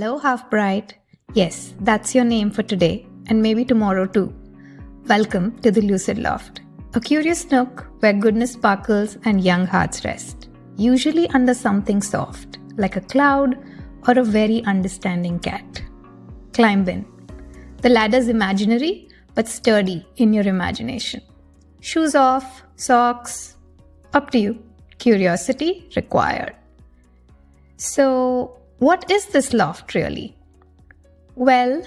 Hello, half bright. Yes, that's your name for today, and maybe tomorrow too. Welcome to the Lucid Loft, a curious nook where goodness sparkles and young hearts rest, usually under something soft, like a cloud or a very understanding cat. Climb in. The ladder's imaginary, but sturdy in your imagination. Shoes off, socks, up to you. Curiosity required. So, what is this loft really? Well,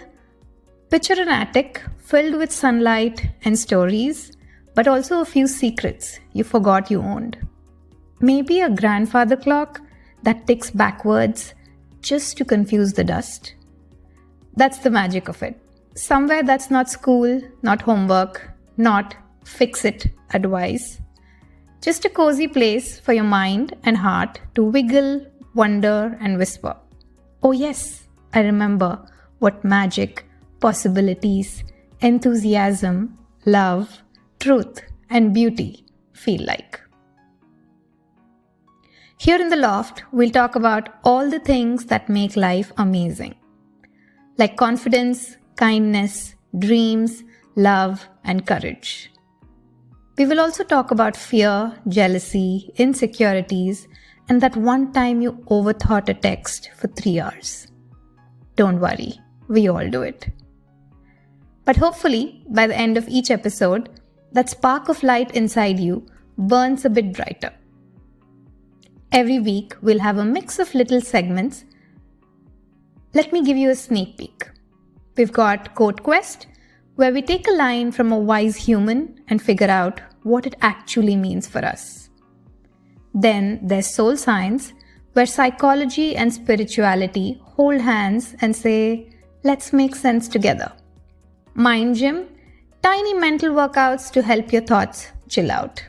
picture an attic filled with sunlight and stories, but also a few secrets you forgot you owned. Maybe a grandfather clock that ticks backwards just to confuse the dust. That's the magic of it. Somewhere that's not school, not homework, not fix it advice. Just a cozy place for your mind and heart to wiggle, wonder, and whisper. Oh yes, I remember what magic, possibilities, enthusiasm, love, truth, and beauty feel like. Here in the Loft, we'll talk about all the things that make life amazing. Like confidence, kindness, dreams, love, and courage. We will also talk about fear, jealousy, insecurities, and that one time you overthought a text for 3 hours. Don't worry, we all do it. But hopefully, by the end of each episode, that spark of light inside you burns a bit brighter. Every week, we'll have a mix of little segments. Let me give you a sneak peek. We've got Quote Quest, where we take a line from a wise human and figure out what it actually means for us. Then there's Soul Science, where psychology and spirituality hold hands and say, let's make sense together. Mind Gym, tiny mental workouts to help your thoughts chill out.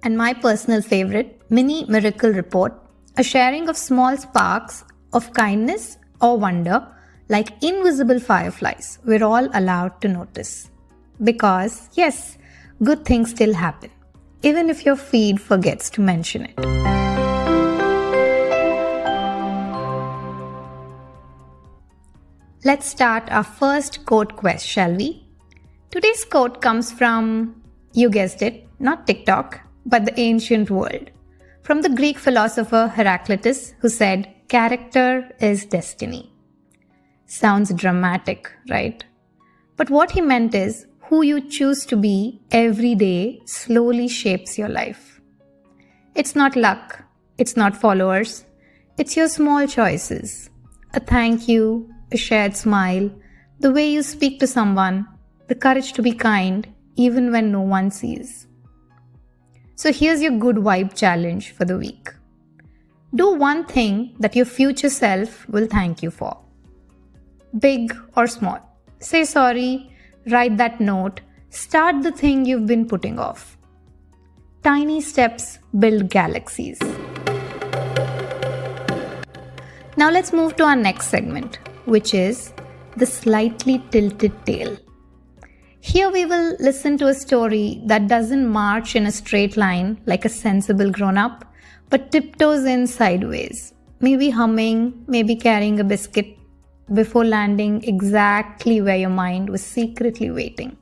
And my personal favorite, Mini Miracle Report, a sharing of small sparks of kindness or wonder, like invisible fireflies we're all allowed to notice. Because, yes, good things still happen, even if your feed forgets to mention it. Let's start our first quote quest, shall we? Today's quote comes from, you guessed it, not TikTok, but the ancient world. From the Greek philosopher Heraclitus, who said, character is destiny. Sounds dramatic, right? But what he meant is, who you choose to be every day slowly shapes your life. It's not luck, it's not followers, it's your small choices. A thank you, a shared smile, the way you speak to someone, the courage to be kind even when no one sees. So here's your good vibe challenge for the week. Do one thing that your future self will thank you for. Big or small. Say sorry, write that note, start the thing you've been putting off. Tiny steps build galaxies. Now let's move to our next segment, which is the slightly tilted tail. Here we will listen to a story that doesn't march in a straight line like a sensible grown-up, but tiptoes in sideways, maybe humming, maybe carrying a biscuit, before landing exactly where your mind was secretly waiting.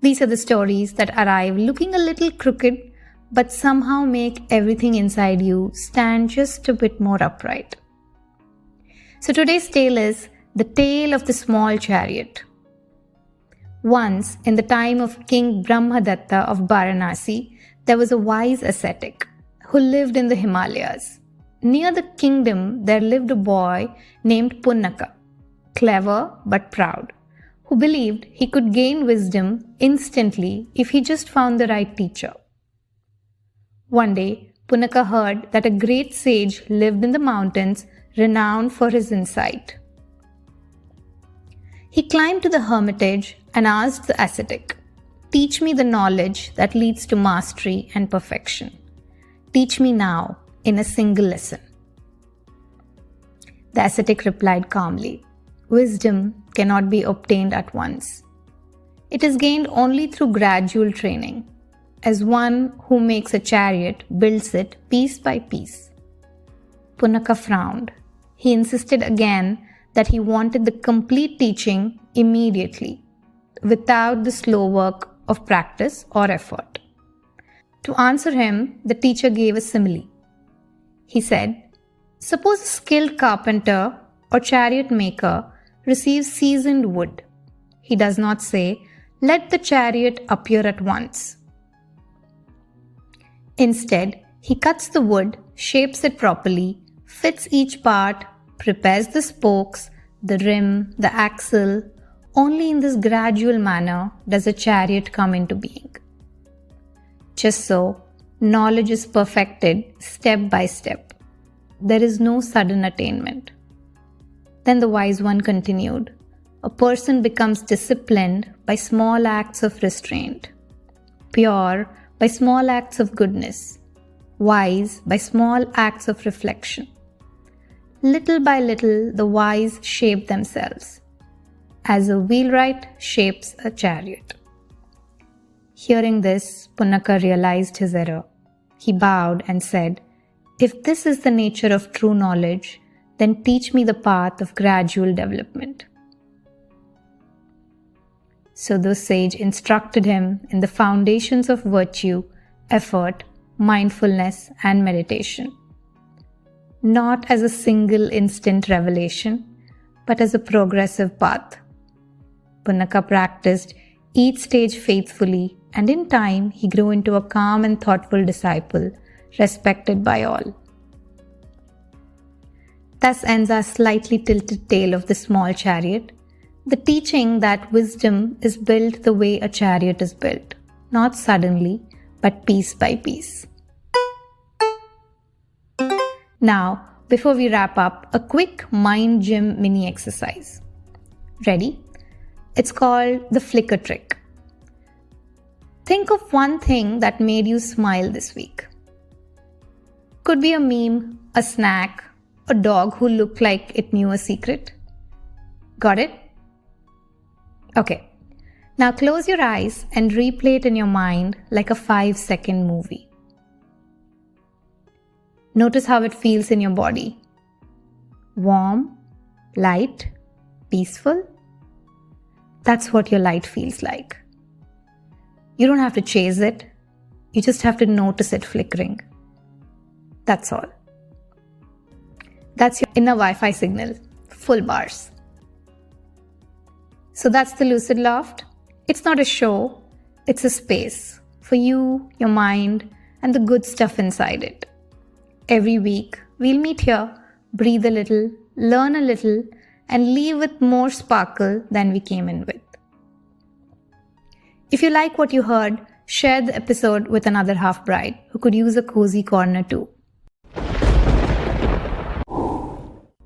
These are the stories that arrive looking a little crooked, but somehow make everything inside you stand just a bit more upright. So today's tale is the tale of the small chariot. Once, in the time of King Brahmadatta of Varanasi, there was a wise ascetic who lived in the Himalayas. Near the kingdom, there lived a boy named Punaka, clever but proud, who believed he could gain wisdom instantly if he just found the right teacher. One day, Punaka heard that a great sage lived in the mountains, renowned for his insight. He climbed to the hermitage and asked the ascetic, "Teach me the knowledge that leads to mastery and perfection. Teach me now, in a single lesson." The ascetic replied calmly, "Wisdom cannot be obtained at once. It is gained only through gradual training, as one who makes a chariot builds it piece by piece." Punaka frowned. He insisted again that he wanted the complete teaching immediately, without the slow work of practice or effort. To answer him, the teacher gave a simile. He said, suppose a skilled carpenter or chariot maker receives seasoned wood. He does not say, let the chariot appear at once. Instead, he cuts the wood, shapes it properly, fits each part, prepares the spokes, the rim, the axle. Only in this gradual manner does a chariot come into being. Just so, knowledge is perfected step by step. There is no sudden attainment. Then the wise one continued, a person becomes disciplined by small acts of restraint, pure by small acts of goodness, wise by small acts of reflection. Little by little, the wise shape themselves, as a wheelwright shapes a chariot. Hearing this, Punaka realized his error. He bowed and said, if this is the nature of true knowledge, then teach me the path of gradual development. So the sage instructed him in the foundations of virtue, effort, mindfulness, and meditation. Not as a single instant revelation, but as a progressive path. Punaka practiced each stage faithfully, and in time he grew into a calm and thoughtful disciple, respected by all. Thus ends our slightly tilted tale of the small chariot, the teaching that wisdom is built the way a chariot is built, not suddenly, but piece by piece. Now, before we wrap up, a quick mind gym mini exercise. Ready? It's called the flicker trick. Think of one thing that made you smile this week. Could be a meme, a snack, a dog who looked like it knew a secret. Got it? Okay. Now close your eyes and replay it in your mind like a 5-second movie. Notice how it feels in your body. Warm, light, peaceful. That's what your light feels like. You don't have to chase it. You just have to notice it flickering. That's all. That's your inner Wi-Fi signal. Full bars. So that's the Lucid Loft. It's not a show. It's a space for you, your mind, and the good stuff inside it. Every week, we'll meet here, breathe a little, learn a little, and leave with more sparkle than we came in with. If you like what you heard, share the episode with another half-bride who could use a cozy corner too.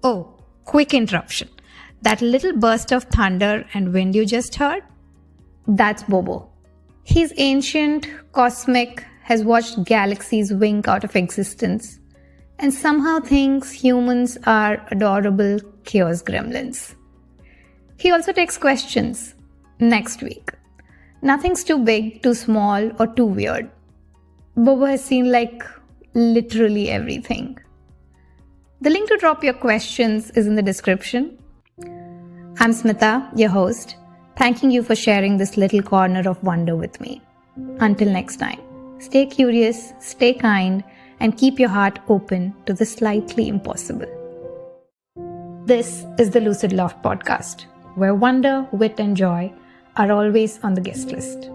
Oh, quick interruption. That little burst of thunder and wind you just heard? That's Bobo. He's ancient, cosmic, has watched galaxies wink out of existence, and somehow thinks humans are adorable chaos gremlins. He also takes questions. Next week. Nothing's too big, too small, or too weird. Bobo has seen literally everything. The link to drop your questions is in the description. I'm Smita, your host, thanking you for sharing this little corner of wonder with me. Until next time, stay curious, stay kind, and keep your heart open to the slightly impossible. This is the Lucid Loft podcast, where wonder, wit, and joy are always on the guest list.